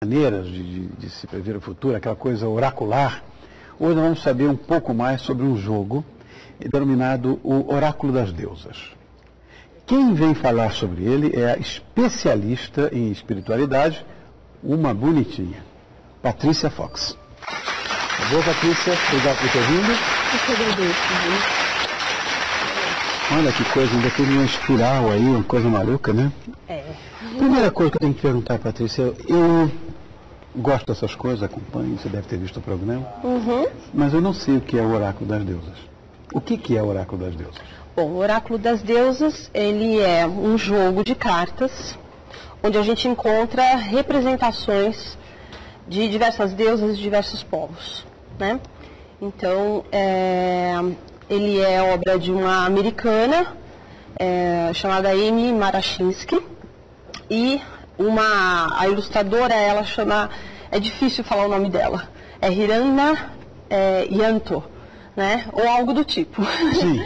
maneiras de se prever o futuro, aquela coisa oracular. Hoje nós vamos saber um pouco mais sobre um jogo denominado o Oráculo das Deusas. Quem vem falar sobre ele é a especialista em espiritualidade, uma bonitinha, Patrícia Fox. Boa, Patrícia, obrigado por ter vindo. Eu que agradeço. Olha que coisa, ainda tem uma espiral aí, uma coisa maluca, né? É. Primeira coisa que eu tenho que perguntar, Patrícia, eu gosto dessas coisas, acompanho, você deve ter visto o programa, mas eu não sei o que é o Oráculo das Deusas. O que é o Oráculo das Deusas? Bom, o Oráculo das Deusas, ele é um jogo de cartas, onde a gente encontra representações de diversas deusas de diversos povos, né? Então, ele é obra de uma americana, chamada Amy Marachinsky, e a ilustradora, ela chama, é difícil falar o nome dela, é Hirana Yanto, né? Ou algo do tipo. Sim.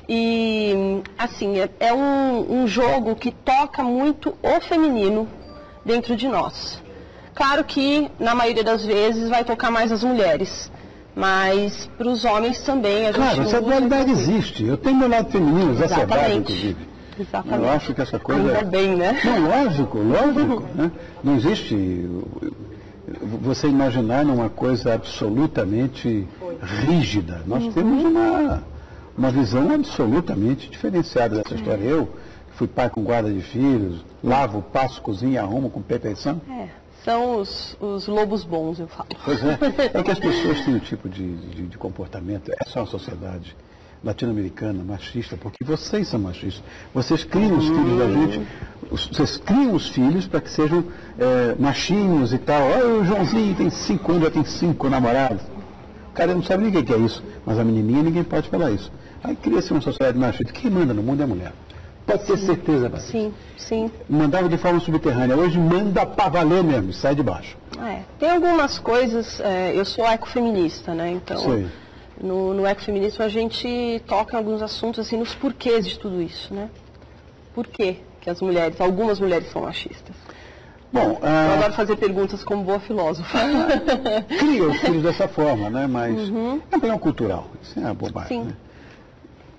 E, assim, é um jogo que toca muito o feminino dentro de nós. Claro que, na maioria das vezes, vai tocar mais as mulheres, mas para os homens também. Claro, essa dualidade existe. Eu tenho meu lado feminino, exacerbado, inclusive. Exatamente. Eu acho que essa coisa... Ainda bem, né? Não, lógico. Né? Não existe você imaginar numa coisa absolutamente rígida. Nós temos uma visão absolutamente diferenciada dessa história. Eu fui pai com guarda de filhos, lavo, passo, cozinho, arrumo com perfeição. São os lobos bons, eu falo. Pois é. É que as pessoas têm um tipo de comportamento. Essa é uma sociedade latino-americana, machista, porque vocês são machistas. Vocês criam os filhos da gente, vocês criam os filhos para que sejam machinhos e tal. Olha, o Joãozinho tem 5 anos, já tem 5 namorados. O cara não sabe nem o que é isso, mas a menininha ninguém pode falar isso. Aí cria-se uma sociedade machista. Quem manda no mundo é a mulher. Pode ter certeza, Patrícia. Sim. Mandava de forma subterrânea, hoje manda para valer mesmo, sai de baixo. Tem algumas coisas, eu sou ecofeminista, né? Então, no ecofeminismo a gente toca em alguns assuntos, assim, nos porquês de tudo isso, né? Por que algumas mulheres são machistas? Bom, eu adoro fazer perguntas como boa filósofa. Cria os filhos dessa forma, né? Mas é um problema cultural, isso é uma bobagem, Sim. Né?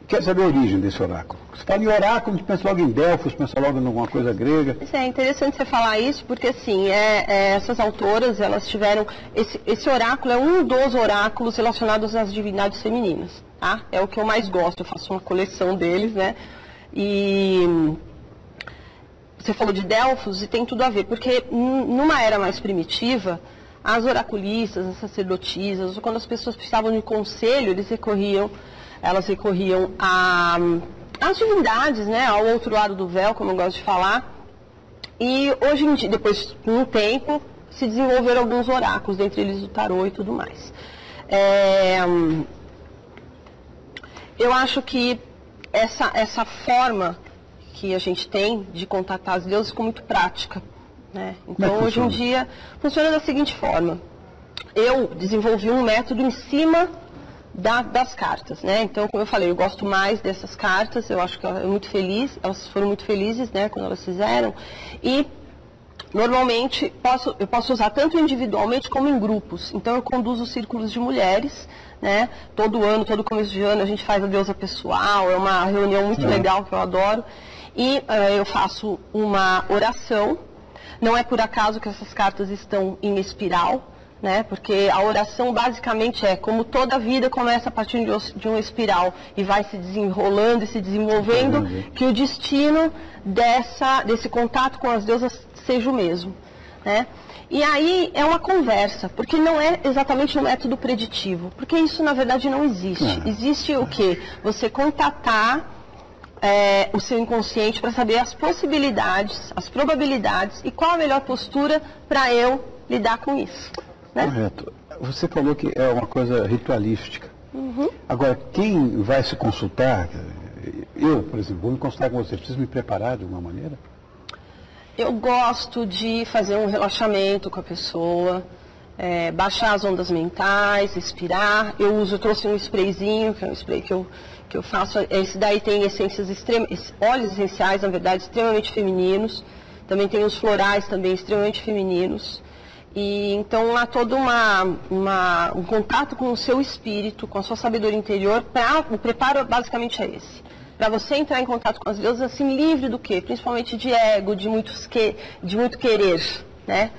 Quer saber a origem desse oráculo? Você fala em oráculo, a gente pensa logo em Delfos, pensa logo em alguma coisa grega. É interessante você falar isso, porque assim, essas autoras, elas tiveram... Esse oráculo é um dos oráculos relacionados às divindades femininas, tá? É o que eu mais gosto, eu faço uma coleção deles, né? E você falou de Delfos e tem tudo a ver, porque numa era mais primitiva, as oraculistas, as sacerdotisas, quando as pessoas precisavam de conselho, elas recorriam às divindades, né, ao outro lado do véu, como eu gosto de falar. E hoje em dia, depois de um tempo, se desenvolveram alguns oráculos, dentre eles o tarô e tudo mais. Eu acho que essa forma que a gente tem de contatar as deusas ficou muito prática, né? Então, hoje em dia, funciona da seguinte forma. Eu desenvolvi um método em cima das cartas, né? Então, como eu falei, eu gosto mais dessas cartas, eu acho que elas foram muito felizes, né, quando elas fizeram, e normalmente eu posso usar tanto individualmente como em grupos. Então, eu conduzo círculos de mulheres, né? Todo ano, todo começo de ano, a gente faz a deusa pessoal, é uma reunião muito legal que eu adoro, e eu faço uma oração. Não é por acaso que essas cartas estão em espiral, né? Porque a oração basicamente como toda a vida começa a partir de uma espiral e vai se desenrolando e se desenvolvendo, que o destino desse contato com as deusas seja o mesmo, né? E aí é uma conversa, porque não é exatamente um método preditivo, porque isso na verdade não existe. Existe o quê? Você contatar o seu inconsciente para saber as possibilidades, as probabilidades e qual a melhor postura para eu lidar com isso. Né? Correto. Você falou que é uma coisa ritualística. Agora, quem vai se consultar, eu, por exemplo, vou me consultar com você, preciso me preparar de alguma maneira? Eu gosto de fazer um relaxamento com a pessoa, baixar as ondas mentais, respirar. Eu trouxe um sprayzinho, que é um spray que eu faço. Esse daí tem essências óleos essenciais, na verdade, extremamente femininos. Também tem os florais também extremamente femininos. E então há todo um contato com o seu espírito, com a sua sabedoria interior. O preparo basicamente é esse. Para você entrar em contato com as deusas assim, livre do quê? Principalmente de ego, de muito querer, né?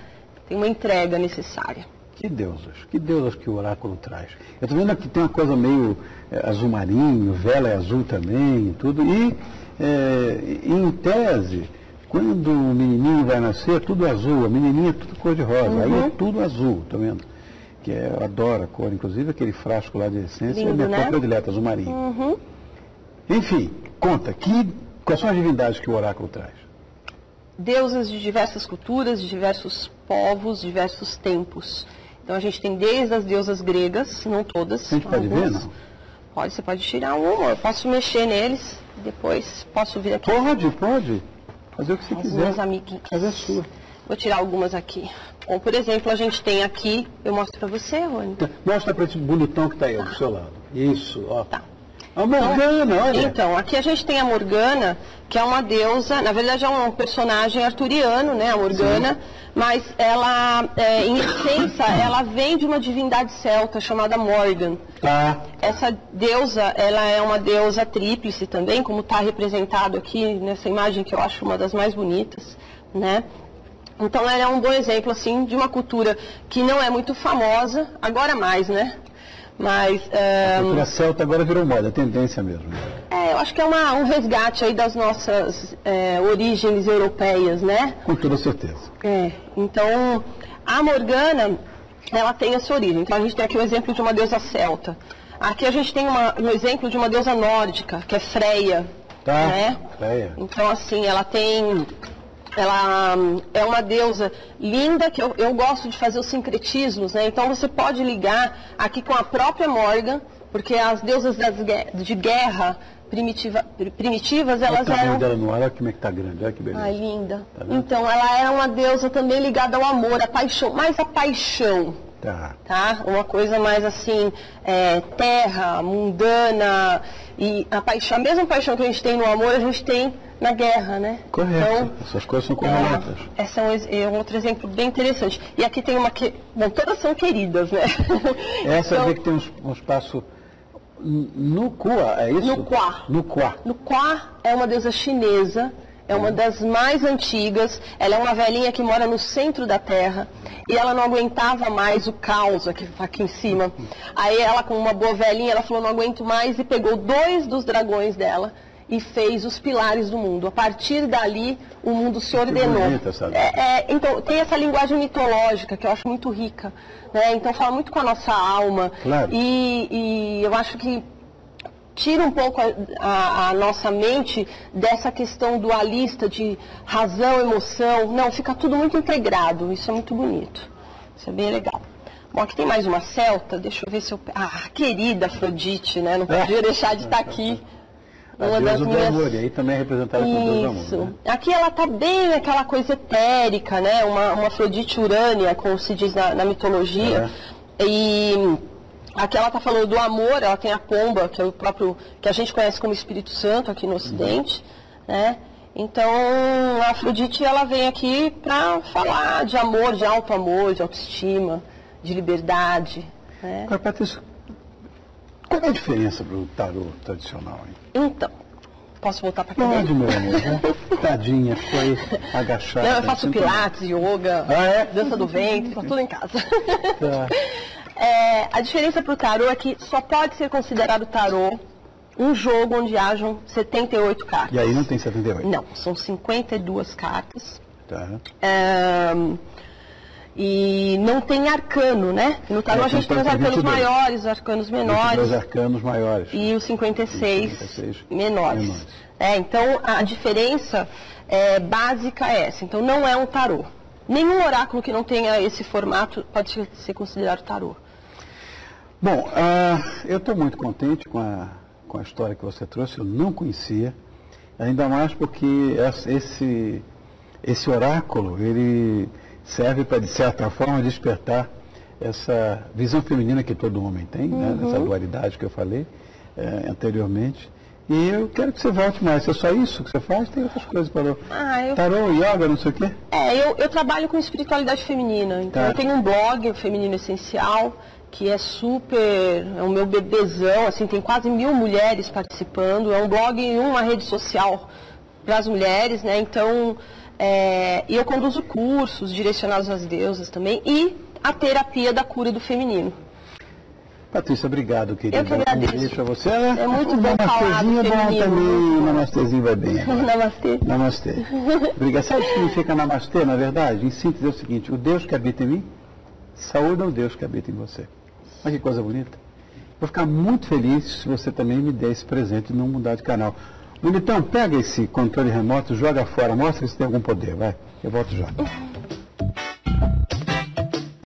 Tem uma entrega necessária. Que deusas que o oráculo traz. Eu estou vendo que tem uma coisa meio azul marinho, vela é azul também e tudo. E, em tese, quando o menininho vai nascer, tudo azul, a menininha é tudo cor de rosa. Aí é tudo azul, tá vendo? Eu adoro a cor, inclusive aquele frasco lá de essência, lindo, é minha cor predileta, azul marinho. Enfim, conta, quais são as divindades que o oráculo traz? Deusas de diversas culturas, de diversos povos, diversos tempos. Então a gente tem desde as deusas gregas, não todas. A gente pode ver, não? Pode, você pode tirar uma, eu posso mexer neles, depois posso vir aqui. Pode. Fazer o que você quiser. Minhas amiguinhas. Fazer a sua. Vou tirar algumas aqui. Bom, por exemplo, a gente tem aqui, eu mostro pra você, Rony. Mostra pra esse bonitão que tá aí, do seu lado. Isso, ó. Tá. A Morgana, olha. Então, aqui a gente tem a Morgana, que é uma deusa, na verdade é um personagem arturiano, né, a Morgana, mas ela, em essência, ela vem de uma divindade celta chamada Morgan. Tá. Essa deusa, ela é uma deusa tríplice também, como está representado aqui nessa imagem, que eu acho uma das mais bonitas, né? Então ela é um bom exemplo, assim, de uma cultura que não é muito famosa, agora mais, né? Mas, a cultura celta agora virou moda, é tendência mesmo. eu acho que é um resgate aí das nossas origens europeias, né? Com toda certeza. Então, a Morgana, ela tem essa origem. Então, a gente tem aqui o exemplo de uma deusa celta. Aqui a gente tem um exemplo de uma deusa nórdica, que é Freia. Tá, né? Freia. Então, assim, ela é uma deusa linda, que eu gosto de fazer os sincretismos, né? Então você pode ligar aqui com a própria Morgan, porque as deusas de guerra primitivas, elas olha o tamanho eram... dela no ar, olha como é que tá grande, olha que beleza. Ai, linda. Tá, então ela era uma deusa também ligada ao amor, à paixão, mais a paixão. Tá? Uma coisa mais assim, terra, mundana, e a mesma paixão que a gente tem no amor, a gente tem na guerra, né? Correto, então, essas coisas são corretas. Esse é um outro exemplo bem interessante. E aqui tem uma que, bom, todas são queridas, né? Essa então, vê que tem um espaço no Qua, é isso? No Qua. No Qua. No Qua é uma deusa chinesa, é uma das mais antigas, ela é uma velhinha que mora no centro da terra e ela não aguentava mais o caos aqui em cima. Aí ela, como uma boa velhinha, ela falou, não aguento mais, e pegou 2 dos dragões dela e fez os pilares do mundo. A partir dali, o mundo se ordenou. Bonita, sabe? Então, tem essa linguagem mitológica que eu acho muito rica, né? Então, fala muito com a nossa alma. Claro. E eu acho que tira um pouco a nossa mente dessa questão dualista de razão, emoção. Não, fica tudo muito integrado. Isso é muito bonito. Isso é bem legal. Bom, aqui tem mais uma celta. Deixa eu ver se eu... Ah, querida Afrodite, né? Não podia deixar de estar aqui. Uma das minhas... do amor, e aí também é representada como deusa do amor. Isso. Né? Aqui ela está bem aquela coisa etérica, né? Uma Afrodite urânea, como se diz na mitologia. E aqui ela está falando do amor, ela tem a pomba, que é o próprio, que a gente conhece como Espírito Santo aqui no Ocidente, né? Então a Afrodite, ela vem aqui para falar de amor, de alto amor, de autoestima, de liberdade. Né? Agora, Patrícia, qual é a diferença para o tarô tradicional? Hein? Então, posso voltar para cá? Pode, meu amor. Né? Tadinha, foi agachada. Não, eu faço pilates, yoga, dança do ventre, tá tudo em casa. Tá. A diferença para o tarô é que só pode ser considerado tarô um jogo onde hajam 78 cartas. E aí não tem 78? Não, são 52 cartas. Tá. E não tem arcano, né? No tarô a gente tem os arcanos maiores, os arcanos menores. Os arcanos maiores. E os 56 menores. Então a diferença básica é essa. Então não é um tarô. Nenhum oráculo que não tenha esse formato pode ser considerado tarô. Bom, eu estou muito contente com a história que você trouxe, eu não conhecia, ainda mais porque esse oráculo, ele serve para, de certa forma, despertar essa visão feminina que todo homem tem, né? Essa dualidade que eu falei anteriormente, E eu quero que você volte mais. É só isso que você faz? Tem outras coisas para tarô, yoga, não sei o quê? Eu trabalho com espiritualidade feminina. Então eu tenho um blog, o Feminino Essencial, que é o meu bebezão, assim, tem quase 1000 mulheres participando. É um blog e uma rede social para as mulheres, né? Então, e eu conduzo cursos direcionados às deusas também e a terapia da cura do feminino. Patrícia, obrigado, querida. Eu que agradeço. Deixa você. É muito bom falar do feminino. Também, o namastezinho vai bem. Namastê. Namastê. Obrigado. Sabe o que significa namastê, na verdade? Em síntese é o seguinte, o Deus que habita em mim, saúda o Deus que habita em você. Olha que coisa bonita. Vou ficar muito feliz se você também me der esse presente e não mudar de canal. Bonitão, pega esse controle remoto, joga fora, mostra se tem algum poder, vai. Eu volto já.